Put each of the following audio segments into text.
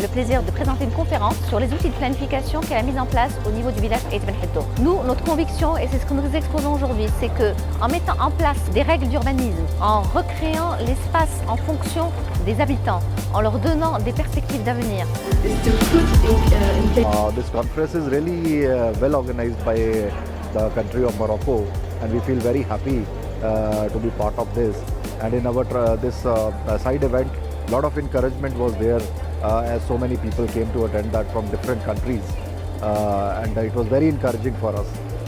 le plaisir de présenter une conférence sur les outils de planification qu'elle a mis en place au niveau du village Ait Ben Heddo. Nous, notre conviction, et c'est ce que nous exposons aujourd'hui, c'est qu'en mettant en place des règles d'urbanisme, en recréant l'espace en fonction des habitants, en leur donnant des perspectives d'avenir. This conference is really well organized by the country of Morocco, and we feel very happy to be part of this. And in our this side event, a lot of encouragement was there as so many people came to attend that from different countries, and it was very encouraging for us.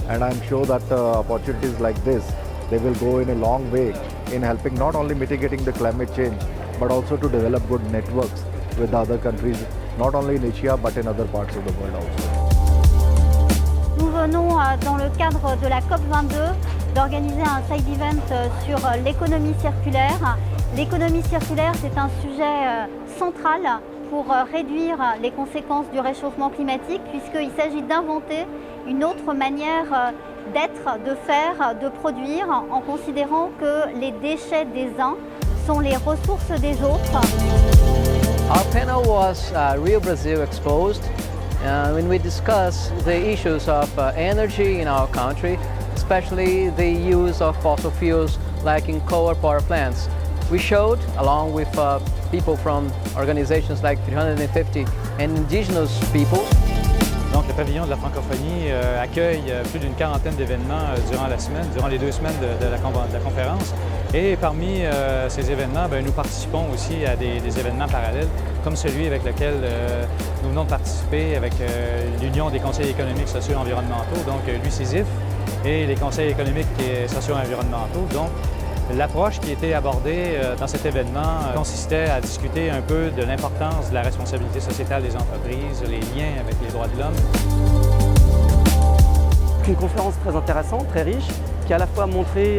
And I'm sure that opportunities like this, they will go in a long way in helping not only mitigating the climate change, but also to develop good networks with other countries, not only in Asia but in other parts of the world also. Nous venons dans le cadre de la COP22 d'organiser un side event sur l'économie circulaire. L'économie circulaire, c'est un sujet central pour réduire les conséquences du réchauffement climatique, puisqu'il s'agit d'inventer une autre manière d'être, de faire, de produire, en considérant que les déchets des uns sont les ressources des autres. Our panel was Rio Brazil Exposed, when we discussed the issues of energy in our country, especially the use of fossil fuels like in coal power plants. We showed, along with people from organizations like 350 and indigenous peoples. Donc le pavillon de la francophonie accueille plus d'une quarantaine d'événements durant la semaine, durant les 2 semaines de la conférence. Et parmi ces événements, nous participons aussi à des événements parallèles, comme celui avec lequel nous venons de participer avec l'Union des conseils économiques, sociaux et environnementaux, donc l'UCISIF, et les conseils économiques et sociaux et environnementaux. Donc, l'approche qui était abordée dans cet événement consistait à discuter un peu de l'importance de la responsabilité sociétale des entreprises, les liens avec les droits de l'homme. Une conférence très intéressante, très riche, qui a à la fois montré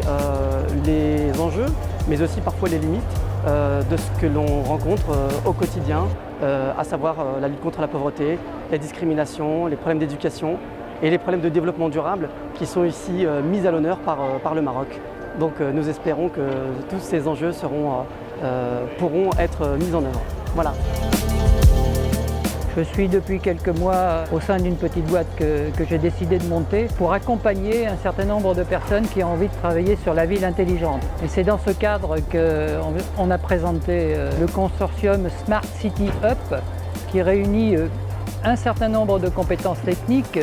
les enjeux, mais aussi parfois les limites de ce que l'on rencontre au quotidien, à savoir la lutte contre la pauvreté, la discrimination, les problèmes d'éducation et les problèmes de développement durable qui sont ici mis à l'honneur par le Maroc. Donc nous espérons que tous ces enjeux pourront être mis en œuvre. Voilà. Je suis depuis quelques mois au sein d'une petite boîte que j'ai décidé de monter pour accompagner un certain nombre de personnes qui ont envie de travailler sur la ville intelligente. Et c'est dans ce cadre qu'on a présenté le consortium Smart City Up qui réunit un certain nombre de compétences techniques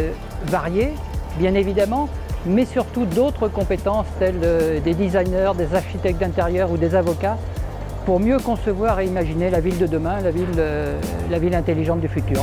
variées, bien évidemment, mais surtout d'autres compétences telles des designers, des architectes d'intérieur ou des avocats pour mieux concevoir et imaginer la ville de demain, la ville intelligente du futur.